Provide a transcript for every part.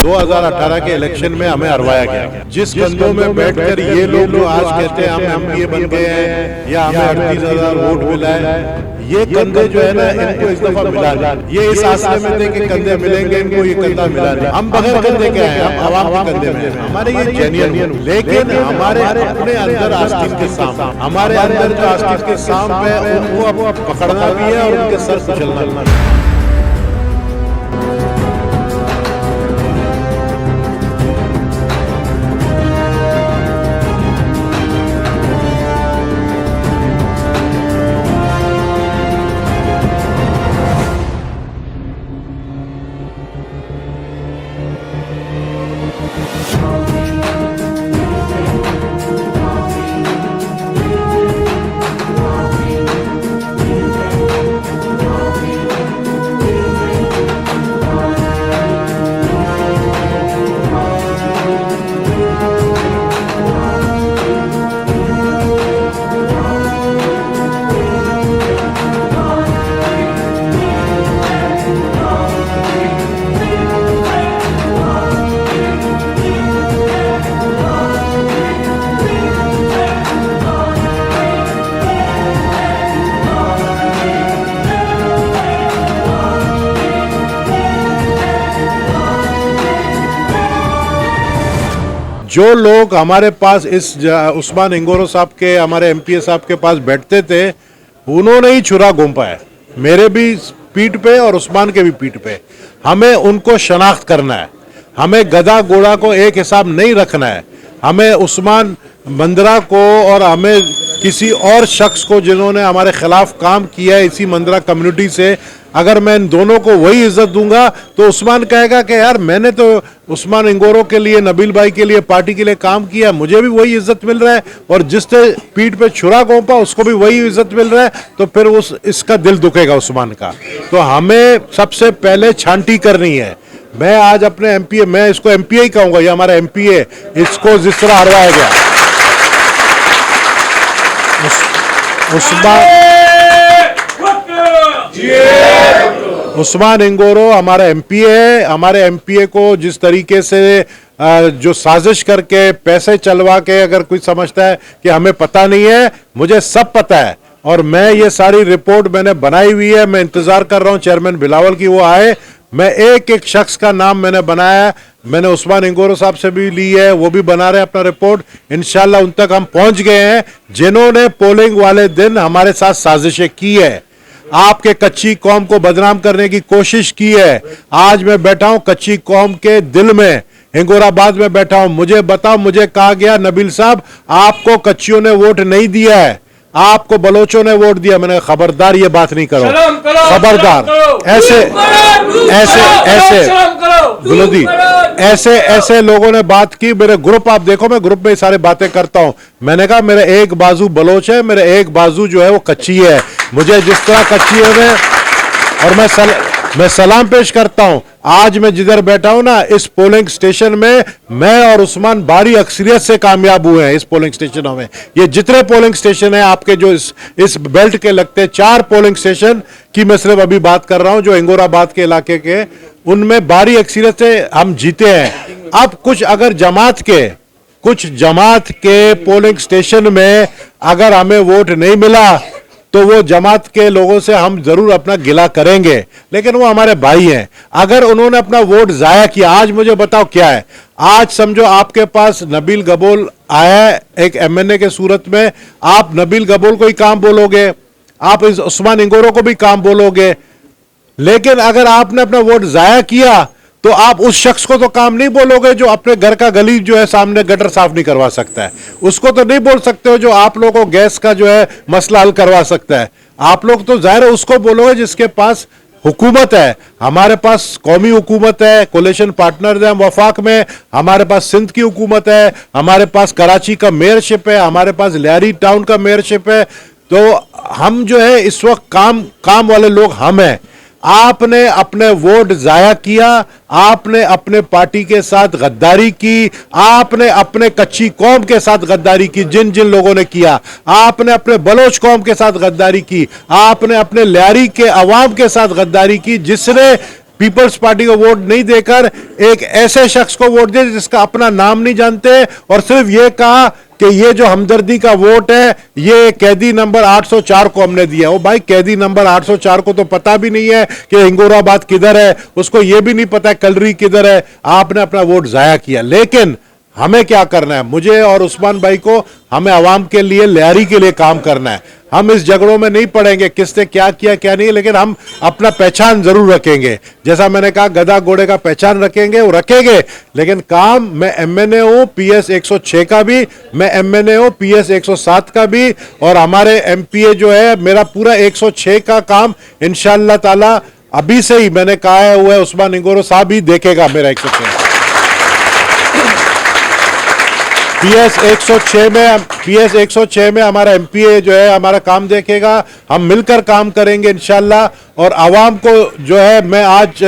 2018 के इलेक्शन में हमें हरवाया गया। जिस कंधों में बैठकर ये लोग जो आज कहते हैं हम एमपीए बन गए हैं या हमें 38,000 वोट मिला है, ये कंधे जो है ना इनको इस दफा मिला नहीं। ये इस आसले में थे कि कंधे मिलेंगे, इनको ये कंधा मिला नहीं। हम बगैर कंधे के आए, हम आवाम के कंधे में हैं। हमारे ये जेन्युइन, लेकिन हमारे अपने अंदर आस्तीन के सांप, हमारे अंदर जो आस्तीन के सांप है उनको अब पकड़ना भी है और उनके सर कुचलना भी है। जो लोग हमारे पास इस उस्मान इंगोरो साहब के, हमारे एमपीए साहब के पास बैठते थे, उन्होंने ही छुरा घोंपा है मेरे भी पीठ पे और उस्मान के भी पीठ पे। हमें उनको शनाख्त करना है, हमें गधा घोड़ा को एक हिसाब नहीं रखना है। हमें उस्मान मंदरा को और हमें किसी और शख्स को जिन्होंने हमारे खिलाफ काम किया है इसी मंदरा कम्युनिटी से, अगर मैं इन दोनों को वही इज्जत दूंगा तो उस्मान कहेगा कि यार मैंने तो उस्मान इंगोरो के लिए, नबील भाई के लिए, पार्टी के लिए काम किया, मुझे भी वही इज्जत मिल रहा है, और जिसने पीठ पे छुरा घोंपा उसको भी वही इज्जत मिल रहा है, तो फिर इसका दिल दुखेगा उस्मान का। तो हमें सबसे पहले छांटी करनी है। मैं आज अपने एमपीए, मैं इसको एमपीए ही कहूंगा, ये हमारा एमपीए, इसको जिस तरह हरवाया गया, उस्मान इंगोरो हमारा एमपीए है। हमारे एमपीए को जिस तरीके से जो साजिश करके पैसे चलवा के, अगर कोई समझता है कि हमें पता नहीं है, मुझे सब पता है और मैं ये सारी रिपोर्ट मैंने बनाई हुई है। मैं इंतजार कर रहा हूं चेयरमैन बिलावल की वो आए। मैं एक एक शख्स का नाम मैंने बनाया, मैंने उस्मान इंगोरो साहब से भी ली है, वो भी बना रहे अपना रिपोर्ट। इंशाल्लाह उन तक हम पहुंच गए हैं जिन्होंने पोलिंग वाले दिन हमारे साथ साजिशें की है, आपके कच्ची कौम को बदनाम करने की कोशिश की है। आज मैं बैठा हूं कच्ची कौम के दिल में, हिंगोराबाद में बैठा हूं। मुझे बताओ, मुझे कहा गया नबील साहब आपको कच्चियों ने वोट नहीं दिया है, आपको बलोचों ने वोट दिया। मैंने खबरदार ये बात नहीं करो, खबरदार। ऐसे ऐसे ऐसे गुलोदी ऐसे लोगों ने बात की। मेरे ग्रुप आप देखो, मैं ग्रुप में सारे बातें करता हूं। मैंने कहा मेरा एक बाजू बलोच है, मेरा एक बाजू जो है वो कच्ची है। मुझे जिस तरह कच्ची है और मैं सलाम पेश करता हूं। आज मैं जिधर बैठा हूं ना, इस पोलिंग स्टेशन में मैं और उस्मान भारी अक्सरियत से कामयाब हुए हैं। इस पोलिंग स्टेशनों में, ये जितने पोलिंग स्टेशन हैं आपके जो इस बेल्ट के लगते हैं, 4 पोलिंग स्टेशन की मैं सिर्फ अभी बात कर रहा हूं जो हिंगोराबाद के इलाके के, उनमें भारी अक्सरियत से हम जीते हैं। अब अगर कुछ जमात के पोलिंग स्टेशन में अगर हमें वोट नहीं मिला तो वो जमात के लोगों से हम जरूर अपना गिला करेंगे, लेकिन वो हमारे भाई हैं। अगर उन्होंने अपना वोट जाया किया, आज मुझे बताओ क्या है। आज समझो आपके पास नबील गबोल आया है एक एमएनए के सूरत में, आप नबील गबोल को ही काम बोलोगे, आप इस उस्मान इंगोरो को भी काम बोलोगे, लेकिन अगर आपने अपना वोट जाया किया तो आप उस शख्स को तो काम नहीं बोलोगे जो अपने घर का गली जो है सामने गटर साफ नहीं करवा सकता है। उसको तो नहीं बोल सकते हो जो आप लोगों को गैस का जो है मसला हल करवा सकता है। आप लोग तो जाहिर है उसको बोलोगे जिसके पास हुकूमत है। हमारे पास कौमी हुकूमत है, कोलिशन पार्टनर है वफाक में, हमारे पास सिंध की हुकूमत है, हमारे पास कराची का मेयरशिप है, हमारे पास लियारी टाउन का मेयरशिप है। तो हम जो है इस वक्त काम वाले लोग हम हैं। आपने अपने वोट जाया किया, आपने अपने पार्टी के साथ गद्दारी की, आपने अपने कच्ची कौम के साथ गद्दारी की, जिन जिन लोगों ने किया, आपने अपने बलोच कौम के साथ गद्दारी की, आपने अपने लियारी के अवाम के साथ गद्दारी की, जिसने पीपल्स पार्टी को वोट नहीं देकर एक ऐसे शख्स को वोट दे जिसका अपना नाम नहीं जानते और सिर्फ ये कहा कि ये जो हमदर्दी का वोट है ये कैदी नंबर 804 को हमने दिया। ओ भाई, कैदी नंबर 804 को तो पता भी नहीं है कि हिंगोराबाद किधर है, उसको ये भी नहीं पता है कलरी किधर है। आपने अपना वोट जाया किया। लेकिन हमें क्या करना है, मुझे और उस्मान भाई को, हमें आवाम के लिए, लियारी के लिए काम करना है। हम इस झगड़ों में नहीं पड़ेंगे किसने क्या किया क्या नहीं, लेकिन हम अपना पहचान जरूर रखेंगे। जैसा मैंने कहा, गधा घोड़े का पहचान रखेंगे, वो रखेंगे, लेकिन काम, मैं एमएनए हूं PS 106 का भी, मैं एमएनए हूं PS 107 का भी, और हमारे एमपीए जो है, मेरा पूरा 106 का काम इंशाअल्लाह ताला अभी से ही मैंने कहा है हुआ है, उस्मान इंगोरो साहब ही देखेगा मेरा 106। PS 106 में हमारा एमपीए जो है हमारा काम देखेगा। हम मिलकर काम करेंगे इंशाल्लाह। और आवाम को जो है, मैं आज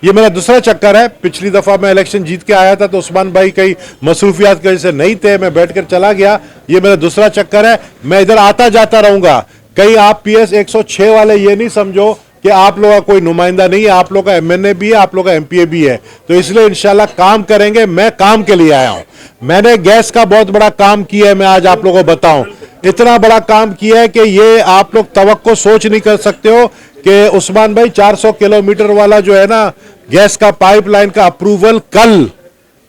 ये मेरा दूसरा चक्कर है। पिछली दफा मैं इलेक्शन जीत के आया था तो उस्मान भाई कई मसरूफियात की वजह से नहीं थे, मैं बैठकर चला गया। ये मेरा दूसरा चक्कर है, मैं इधर आता जाता रहूंगा। कहीं आप PS 106 वाले ये नहीं समझो कि आप लोगों का कोई नुमाइंदा नहीं है, आप लोगों का एमएनए भी है, आप लोगों का एमपीए भी है। तो इसलिए इंशाल्लाह काम करेंगे। मैं काम के लिए आया हूं। मैंने गैस का बहुत बड़ा काम किया है, मैं आज आप लोगों को बताऊं। इतना बड़ा काम किया है कि ये आप लोग तवक्को सोच नहीं कर सकते हो कि उस्मान भाई 400 किलोमीटर वाला जो है ना गैस का पाइपलाइन का अप्रूवल कल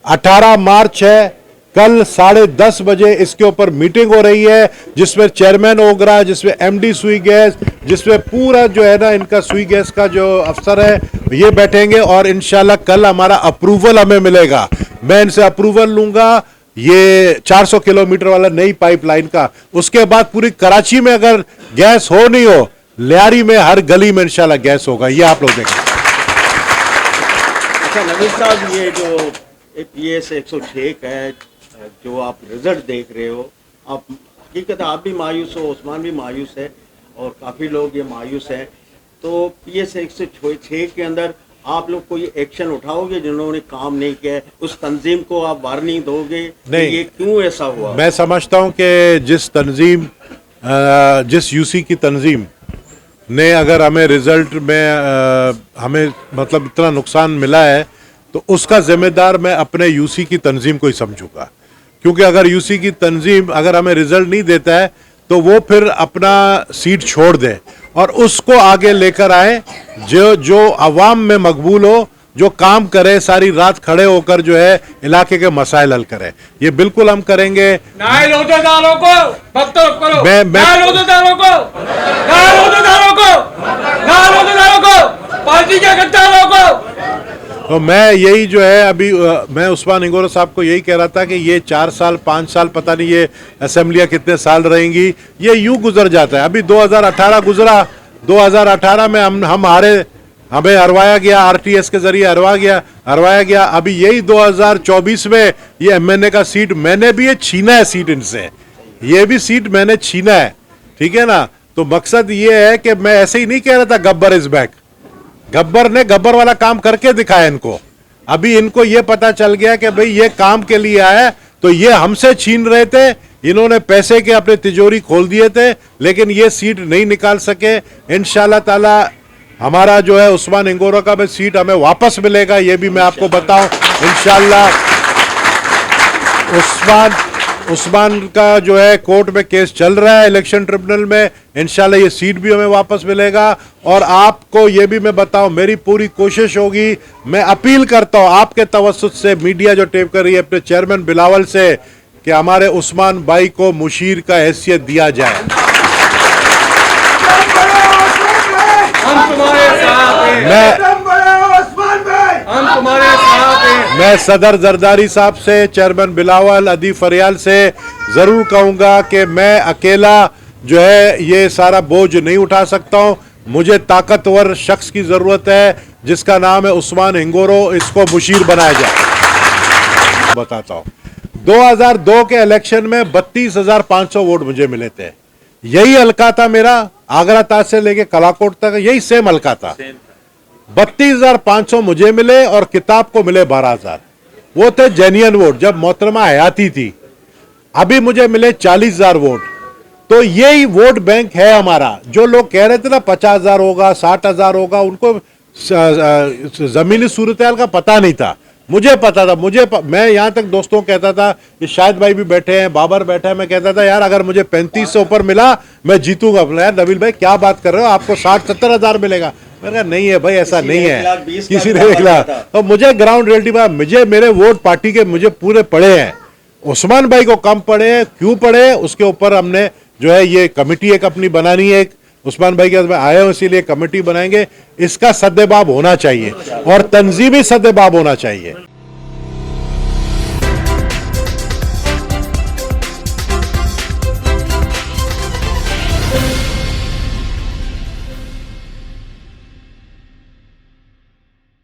18 मार्च है, कल 10:30 बजे इसके ऊपर मीटिंग हो रही है, जिसमें चेयरमैन ओगरा, जिसमें एमडी सुई गैस, जिसमें पूरा जो है ना इनका सुई गैस का जो अफसर है ये बैठेंगे और इंशाल्लाह कल हमारा अप्रूवल हमें मिलेगा। मैं इनसे अप्रूवल लूंगा ये 400 किलोमीटर वाला नई पाइपलाइन का। उसके बाद पूरी कराची में अगर गैस हो नहीं हो, लियारी में हर गली में इंशाल्लाह गैस होगा। ये आप लोग देखें। अच्छा नवीद साहब, ये जो PS 106 है, जो आप रिजल्ट देख रहे हो, आप हकीकत आप भी मायूस हो, उस्मान भी मायूस है और काफ़ी लोग ये मायूस हैं। तो PS 106 के अंदर आप लोग कोई एक्शन उठाओगे जिन्होंने काम नहीं किया है? उस तंजीम को आप वार्निंग दोगे नहीं, ये क्यों ऐसा हुआ? मैं समझता हूं कि जिस यूसी की तंजीम ने अगर हमें रिजल्ट में हमें मतलब इतना नुकसान मिला है तो उसका जिम्मेदार मैं अपने यूसी की तंजीम को ही समझूंगा। क्योंकि अगर यूसी की तंजीम अगर हमें रिजल्ट नहीं देता है तो वो फिर अपना सीट छोड़ दे और उसको आगे लेकर आए जो अवाम में मकबूल हो, जो काम करे, सारी रात खड़े होकर जो है इलाके के मसाइल हल करे। ये बिल्कुल हम करेंगे। पार्टी के गद्दारों को तो मैं यही जो है अभी मैं उस्मान इंगोरो साहब को यही कह रहा था कि ये 4 साल 5 साल पता नहीं ये असेंबलियां कितने साल रहेंगी, ये यूं गुजर जाता है। अभी 2018 गुजरा, 2018 में हम हारे, हमें हरवाया गया, आरटीएस के जरिए हरवाया गया। अभी यही 2024 में ये एमएनए का सीट मैंने भी ये छीना है, सीट इनसे, ये भी सीट मैंने छीना है, ठीक है ना। तो मकसद ये है कि मैं ऐसे ही नहीं कह रहा था गब्बर इज बैक। गब्बर ने गब्बर वाला काम करके दिखाया इनको। अभी इनको ये पता चल गया कि भाई ये काम के लिए आया, तो ये हमसे छीन रहे थे, इन्होंने पैसे के अपने तिजोरी खोल दिए थे, लेकिन ये सीट नहीं निकाल सके। इंशाल्लाह ताला हमारा जो है उस्मान इंगोरो का भी सीट हमें वापस मिलेगा, ये भी मैं आपको बताऊं इंशाल्लाह। उस्मान का जो है कोर्ट में केस चल रहा है इलेक्शन ट्रिब्यूनल में, इंशाल्लाह ये सीट भी हमें वापस मिलेगा। और आपको ये भी मैं बताऊं, मेरी पूरी कोशिश होगी, मैं अपील करता हूं आपके तवस्सुत से, मीडिया जो टेप कर रही है अपने चेयरमैन बिलावल से, कि हमारे उस्मान भाई को मुशीर का हैसियत दिया जाए। मैं सदर जरदारी साहब से, चेयरमैन बिलावल, अदी फरियाल से जरूर कहूंगा कि मैं अकेला जो है ये सारा बोझ नहीं उठा सकता हूं। मुझे ताकतवर शख्स की जरूरत है जिसका नाम है उस्मान इंगोरो, इसको मुशीर बनाया जाए। बताता हूं, 2002 के इलेक्शन में 32,500 वोट मुझे मिले थे। यही हल्का था मेरा, आगरा ताज से लेके कलाकोट तक यही सेम हल्का था। 32,500 मुझे मिले और किताब को मिले 12,000। वो थे जेन्युइन वोट जब मोहतरमा हयाती थी। अभी मुझे मिले 40,000 वोट। तो यही वोट बैंक है हमारा। जो लोग कह रहे थे ना 50,000 होगा, 60,000 होगा, उनको जमीनी सूरत-ए-हाल का पता नहीं था। मुझे पता था, मैं यहाँ तक दोस्तों को कहता था कि शाहिद भाई भी बैठे हैं, बाबर बैठा है, मैं कहता था यार अगर मुझे 35 से ऊपर मिला मैं जीतूंगा। बोला यार नबील भाई क्या बात कर रहे हो, आपको 60-70 हज़ार मिलेगा। मैंने कहा नहीं है भाई, ऐसा नहीं है, किसी ने 1 लाख। तो मुझे ग्राउंड रियलिटी में मेरे वोट पार्टी के मुझे पूरे पड़े हैं, उस्मान भाई को कम पड़े हैं। क्यों पड़े, उसके ऊपर हमने जो है ये कमेटी एक अपनी बनानी है। उस्मान भाई के साथ आए हो इसीलिए कमेटी बनाएंगे। इसका सद्देबाब होना चाहिए और तंजीमी सद्देबाब होना चाहिए।